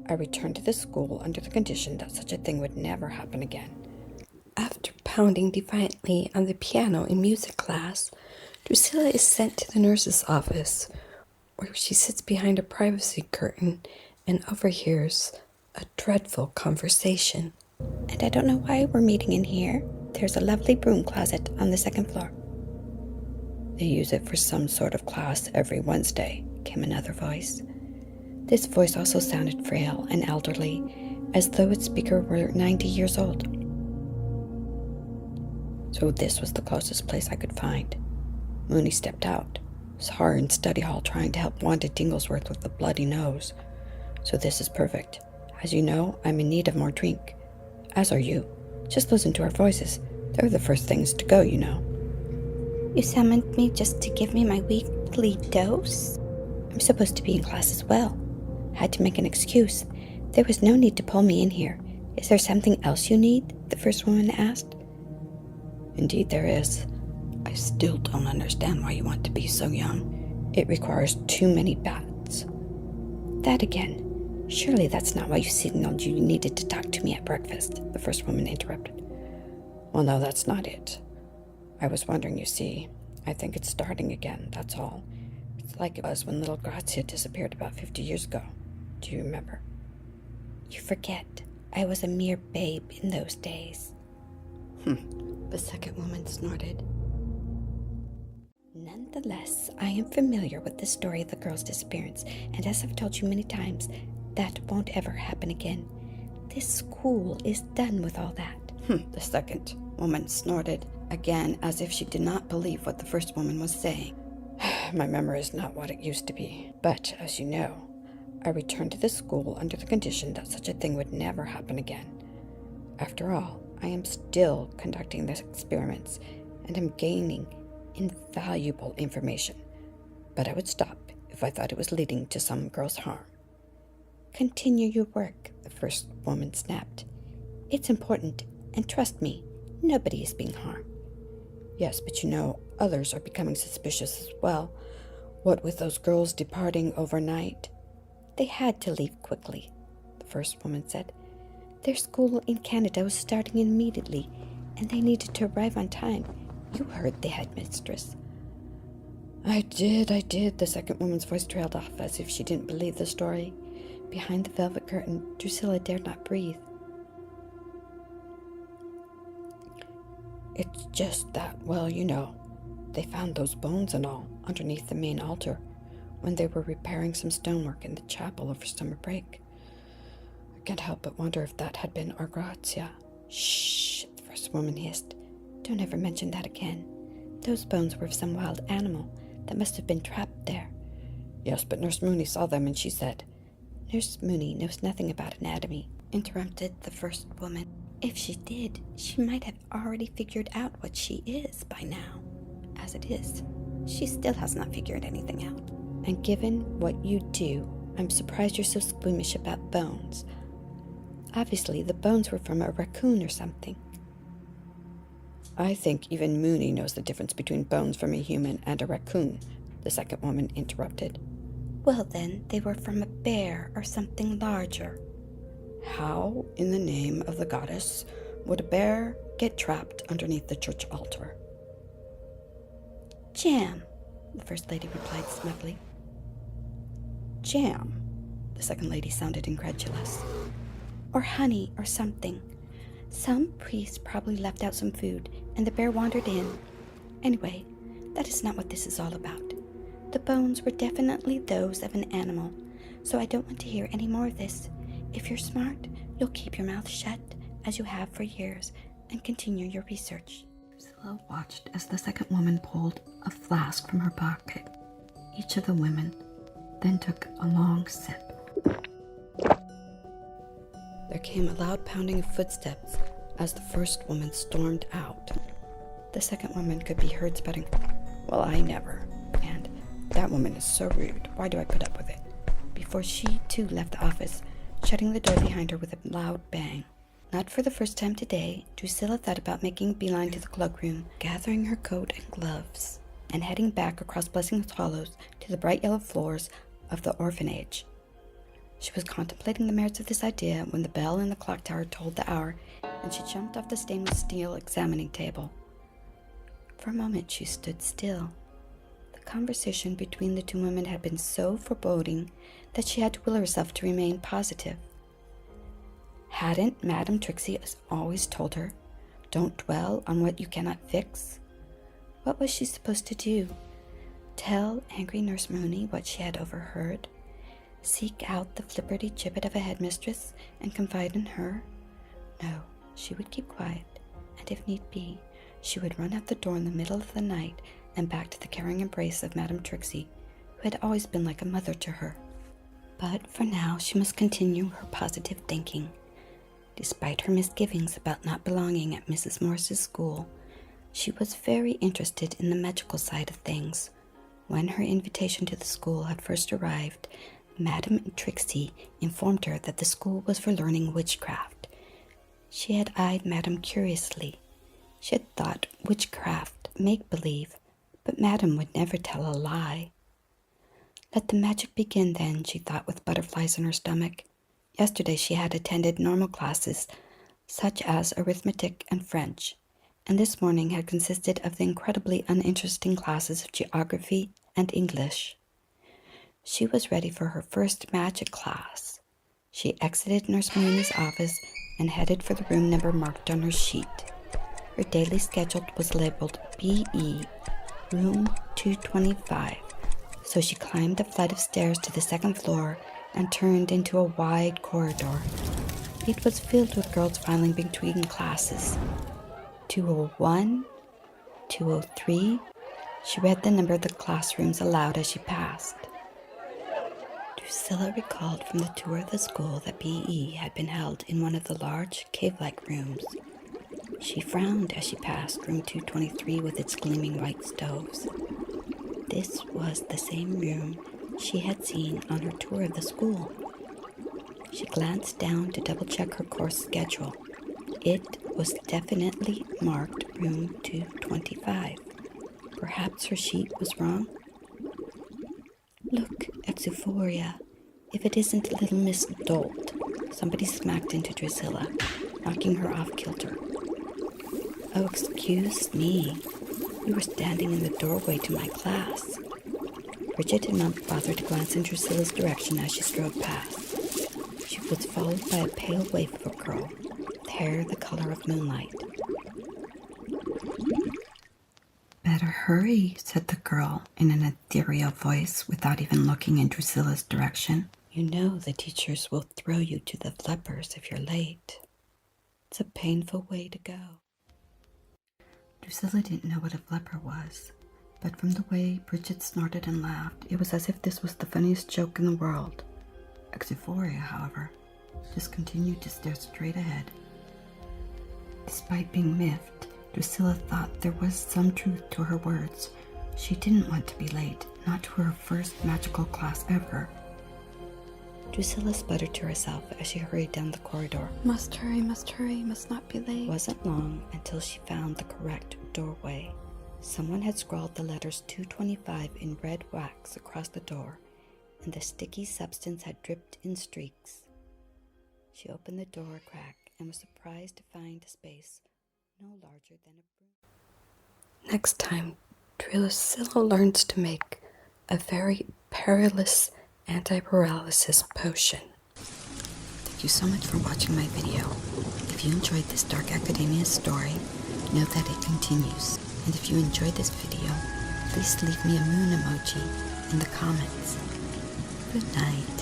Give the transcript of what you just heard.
I returned to the school under the condition that such a thing would never happen again. After pounding defiantly on the piano in music class, Drusilla is sent to the nurse's office, where she sits behind a privacy curtain and overhears a dreadful conversation. And I don't know why we're meeting in here. There's a lovely broom closet on the second floor. They use it for some sort of class every Wednesday, came another voice. This voice also sounded frail and elderly, as though its speaker were 90 years old. So this was the closest place I could find. Mooney stepped out. Saw her in study hall trying to help Wanda Dinglesworth with the bloody nose. So this is perfect. As you know, I'm in need of more drink. As are you. Just listen to our voices. They're the first things to go, you know. You summoned me just to give me my weekly dose? I'm supposed to be in class as well. Had to make an excuse. There was no need to pull me in here. Is there something else you need? The first woman asked. Indeed there is. I still don't understand why you want to be so young. It requires too many bats. That again. Surely that's not why you signaled you needed to talk to me at breakfast, the first woman interrupted. Well, no, that's not it. I was wondering, you see. I think it's starting again, that's all. It's like it was when little Grazia disappeared about 50 years ago. Do you remember? You forget. I was a mere babe in those days. The second woman snorted. Nonetheless, I am familiar with the story of the girl's disappearance, and as I've told you many times, that won't ever happen again. This school is done with all that. The second woman snorted again, as if she did not believe what the first woman was saying. My memory is not what it used to be, but as you know, I returned to the school under the condition that such a thing would never happen again. After all, I am still conducting the experiments, and am gaining invaluable information, but I would stop if I thought it was leading to some girl's harm. Continue your work, the first woman snapped. It's important, and trust me, nobody is being harmed. Yes, but you know, others are becoming suspicious as well. What with those girls departing overnight? They had to leave quickly, the first woman said. Their school in Canada was starting immediately, and they needed to arrive on time. You heard the headmistress. I did, the second woman's voice trailed off as if she didn't believe the story. Behind the velvet curtain, Drusilla dared not breathe. It's just that, well, you know, they found those bones and all underneath the main altar when they were repairing some stonework in the chapel over summer break. I can't help but wonder if that had been our Grazia. Shh, the first woman hissed. Don't ever mention that again. Those bones were of some wild animal that must have been trapped there. Yes, but Nurse Mooney saw them and she said... Nurse Mooney knows nothing about anatomy, interrupted the first woman. If she did, she might have already figured out what she is by now. As it is, she still has not figured anything out. And given what you do, I'm surprised you're so squeamish about bones. Obviously, the bones were from a raccoon or something. I think even Mooney knows the difference between bones from a human and a raccoon, the second woman interrupted. Well then, they were from a bear or something larger. How, in the name of the goddess, would a bear get trapped underneath the church altar? Jam, the first lady replied smugly. Jam? The second lady sounded incredulous. Or honey or something. Some priest probably left out some food, and the bear wandered in. Anyway, that is not what this is all about. The bones were definitely those of an animal, so I don't want to hear any more of this. If you're smart, you'll keep your mouth shut, as you have for years, and continue your research. Priscilla watched as the second woman pulled a flask from her pocket. Each of the women then took a long sip. There came a loud pounding of footsteps as the first woman stormed out. The second woman could be heard spouting, "Well, I never," and "That woman is so rude. Why do I put up with it?" before she too left the office, shutting the door behind her with a loud bang. Not for the first time today, Drusilla thought about making a beeline to the cloakroom, gathering her coat and gloves, and heading back across Blessing Hollows to the bright yellow floors of the orphanage. She was contemplating the merits of this idea when the bell in the clock tower told the hour, and she jumped off the stainless steel examining table. For a moment she stood still. The conversation between the two women had been so foreboding that she had to will herself to remain positive. Hadn't Madame Trixie always told her, "Don't dwell on what you cannot fix"? What was she supposed to do? Tell angry Nurse Mooney what she had overheard? Seek out the flipperty-gibbet of a headmistress and confide in her? No, she would keep quiet, and if need be, she would run out the door in the middle of the night and back to the caring embrace of Madame Trixie, who had always been like a mother to her. But for now, she must continue her positive thinking. Despite her misgivings about not belonging at Mrs. Morris's school, she was very interested in the magical side of things. When her invitation to the school had first arrived, Madame Trixie informed her that the school was for learning witchcraft. She had eyed Madame curiously. She had thought witchcraft make-believe, but Madame would never tell a lie. Let the magic begin then, she thought with butterflies in her stomach. Yesterday she had attended normal classes, such as arithmetic and French, and this morning had consisted of the incredibly uninteresting classes of geography and English. She was ready for her first magic class. She exited Nurse Mooney's office and headed for the room number marked on her sheet. Her daily schedule was labeled B.E., room 225, so she climbed a flight of stairs to the second floor and turned into a wide corridor. It was filled with girls filing between classes. 201, 203. She read the number of the classrooms aloud as she passed. Drusilla recalled from the tour of the school that B.E. had been held in one of the large cave-like rooms. She frowned as she passed room 223 with its gleaming white stoves. This was the same room she had seen on her tour of the school. She glanced down to double-check her course schedule. It was definitely marked room 225. Perhaps her sheet was wrong? Look, Exuphoria. If it isn't little Miss Dolt. Somebody smacked into Drusilla, knocking her off kilter. Oh, excuse me. You were standing in the doorway to my class. Bridget did not bother to glance in Drusilla's direction as she strode past. She was followed by a pale waif of a girl, with hair the color of moonlight. Better hurry, said the girl in an ethereal voice without even looking in Drusilla's direction. You know the teachers will throw you to the flippers if you're late. It's a painful way to go. Drusilla didn't know what a flipper was, but from the way Bridget snorted and laughed, it was as if this was the funniest joke in the world. Exuphoria, however, just continued to stare straight ahead. Despite being miffed, Drusilla thought there was some truth to her words. She didn't want to be late, not to her first magical class ever. Drusilla sputtered to herself as she hurried down the corridor. Must hurry, must not be late. It wasn't long until she found the correct doorway. Someone had scrawled the letters 225 in red wax across the door, and the sticky substance had dripped in streaks. She opened the door a crack and was surprised to find a space no larger than a broom. Next time, Drusilla learns to make a very perilous anti-paralysis potion. Thank you so much for watching my video. If you enjoyed this Dark Academia story, know that it continues. And if you enjoyed this video, please leave me a moon emoji in the comments. Good night.